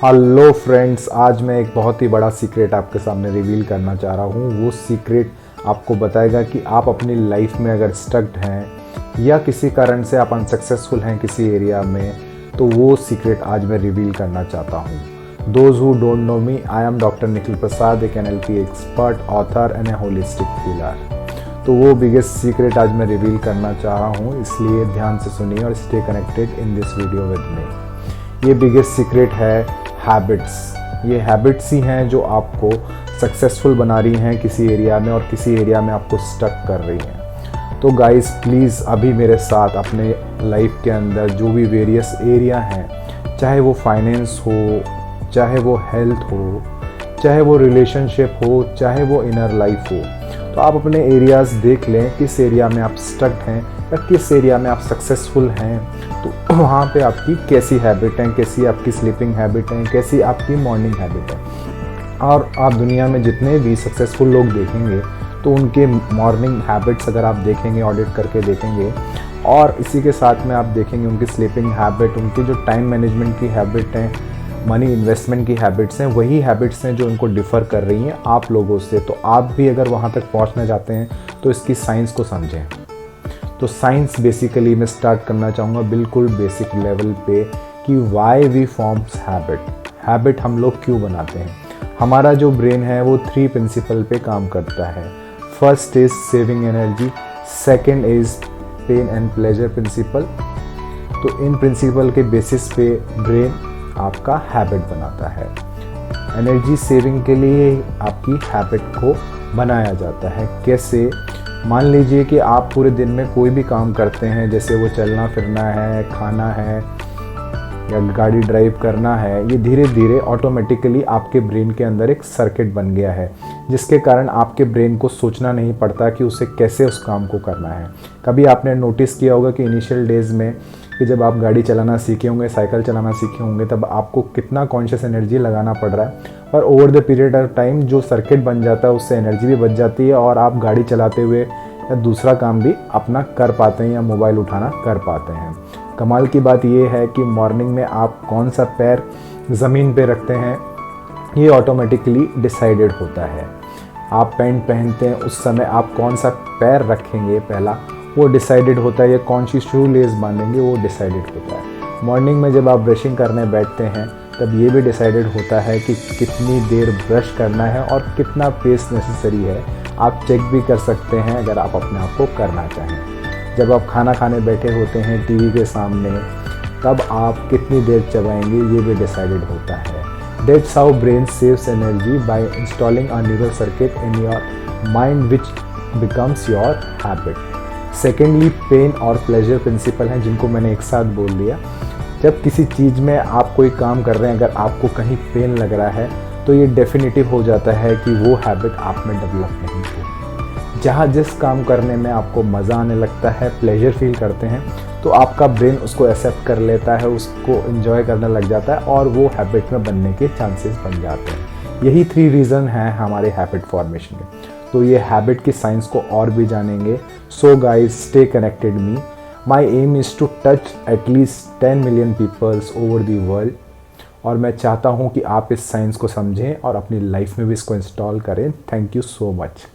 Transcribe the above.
Hello friends, आज मैं एक बहुत ही बड़ा सीक्रेट आपके सामने रिवील करना चाह रहा हूँ। वो सीक्रेट आपको बताएगा कि आप अपनी लाइफ में अगर स्टक्ड हैं या किसी कारण से आप अनसक्सेसफुल हैं किसी एरिया में, तो वो सीक्रेट आज मैं रिवील करना चाहता हूँ। Those who don't know me, I am doctor Nikhil Prasad, एक NLP expert, author and a holistic healer. तो वो बिगेस्ट सीक्रेट आज मैं रिवील करना चाह रहा हूँ, इसलिए ध्यान से सुनिए और stay connected in this video with me. ये बिगेस्ट सीक्रेट है हैबिट्स। ये हैबिट्स ही हैं जो आपको सक्सेसफुल बना रही हैं किसी एरिया में और किसी एरिया में आपको स्टक कर रही हैं। तो गाइस प्लीज़ अभी मेरे साथ अपने लाइफ के अंदर जो भी वेरियस एरिया हैं, चाहे वो फाइनेंस हो, चाहे वो हेल्थ हो, चाहे वो रिलेशनशिप हो, चाहे वो इनर लाइफ हो, तो आप अपने एरियाज़ देख लें किस एरिया में आप स्टक हैं या किस एरिया में आप सक्सेसफुल हैं। तो वहाँ पे आपकी कैसी हैबिट हैं, कैसी आपकी स्लीपिंग हैबिट हैं, कैसी आपकी मॉर्निंग हैबिट है। और आप दुनिया में जितने भी सक्सेसफुल लोग देखेंगे तो उनके मॉर्निंग हैबिट्स अगर आप देखेंगे, ऑडिट करके देखेंगे, और इसी के साथ में आप देखेंगे उनकी स्लीपिंग हैबिट, उनकी जो टाइम मैनेजमेंट की हैबिट है, मनी इन्वेस्टमेंट की हैबिट्स हैं, वही हैबिट्स हैं जो उनको डिफ़र कर रही हैं आप लोगों से। तो आप भी अगर वहाँ तक पहुँचना चाहते हैं तो इसकी साइंस को समझें। तो साइंस बेसिकली मैं स्टार्ट करना चाहूँगा बिल्कुल बेसिक लेवल पे कि वाई वी फॉर्म्स हैबिट हम लोग क्यों बनाते हैं। हमारा जो ब्रेन है वो 3 प्रिंसिपल पे काम करता है। First is saving energy, second is pain and pleasure principle. तो इन प्रिंसिपल के बेसिस पे ब्रेन आपका हैबिट बनाता है। एनर्जी सेविंग के लिए आपकी हैबिट को बनाया जाता है। कैसे? मान लीजिए कि आप पूरे दिन में कोई भी काम करते हैं, जैसे वो चलना फिरना है, खाना है या गाड़ी ड्राइव करना है, ये धीरे धीरे ऑटोमेटिकली आपके ब्रेन के अंदर एक सर्किट बन गया है, जिसके कारण आपके ब्रेन को सोचना नहीं पड़ता कि उसे कैसे उस काम को करना है। कभी आपने नोटिस किया होगा कि इनिशियल डेज़ में कि जब आप गाड़ी चलाना सीखे होंगे, साइकिल चलाना सीखे होंगे, तब आपको कितना कॉन्शियस एनर्जी लगाना पड़ रहा है, पर over the period of time जो सर्किट बन जाता है उससे एनर्जी भी बच जाती है और आप गाड़ी चलाते हुए या दूसरा काम भी अपना कर पाते हैं या मोबाइल उठाना कर पाते हैं। कमाल की बात यह है कि मॉर्निंग में आप कौन सा पैर ज़मीन पे रखते हैं ये ऑटोमेटिकली डिसाइडेड होता है। आप पैंट पहनते हैं उस समय आप कौन सा पैर रखेंगे पहला वो डिसाइडेड होता है, या कौन सी शू लेस बांधेंगे वो डिसाइडेड होता है। मॉर्निंग में जब आप ब्रशिंग करने बैठते हैं तब ये भी डिसाइडेड होता है कि कितनी देर ब्रश करना है और कितना पेस्ट नेसेसरी है। आप चेक भी कर सकते हैं अगर आप अपने आप को करना चाहें। जब आप खाना खाने बैठे होते हैं टीवी के सामने, तब आप कितनी देर चबाएंगे ये भी डिसाइडेड होता है। That's how brain saves energy by installing a neural circuit in your mind which becomes your habit. Secondly, pain और प्लेजर प्रिंसिपल हैं जिनको मैंने एक साथ बोल दिया। जब किसी चीज़ में आप कोई काम कर रहे हैं, अगर आपको कहीं पेन लग रहा है तो ये डेफिनेटिव हो जाता है कि वो हैबिट आप में डेवलप नहीं हो। जहाँ जिस काम करने में आपको मज़ा आने लगता है, प्लेजर फील करते हैं, तो आपका ब्रेन उसको एक्सेप्ट कर लेता है, उसको एंजॉय करने लग जाता है और वो हैबिट में बनने के चांसेस बन जाते हैं। यही 3 रीज़न हैं हमारे हैबिट फॉर्मेशन के। तो ये हैबिट की साइंस को और भी जानेंगे। So guys stay connected me. My aim is to touch at least 10 million peoples over the world, और मैं चाहता हूँ कि आप इस साइंस को समझें और अपनी लाइफ में भी इसको इंस्टॉल करें। Thank you so much.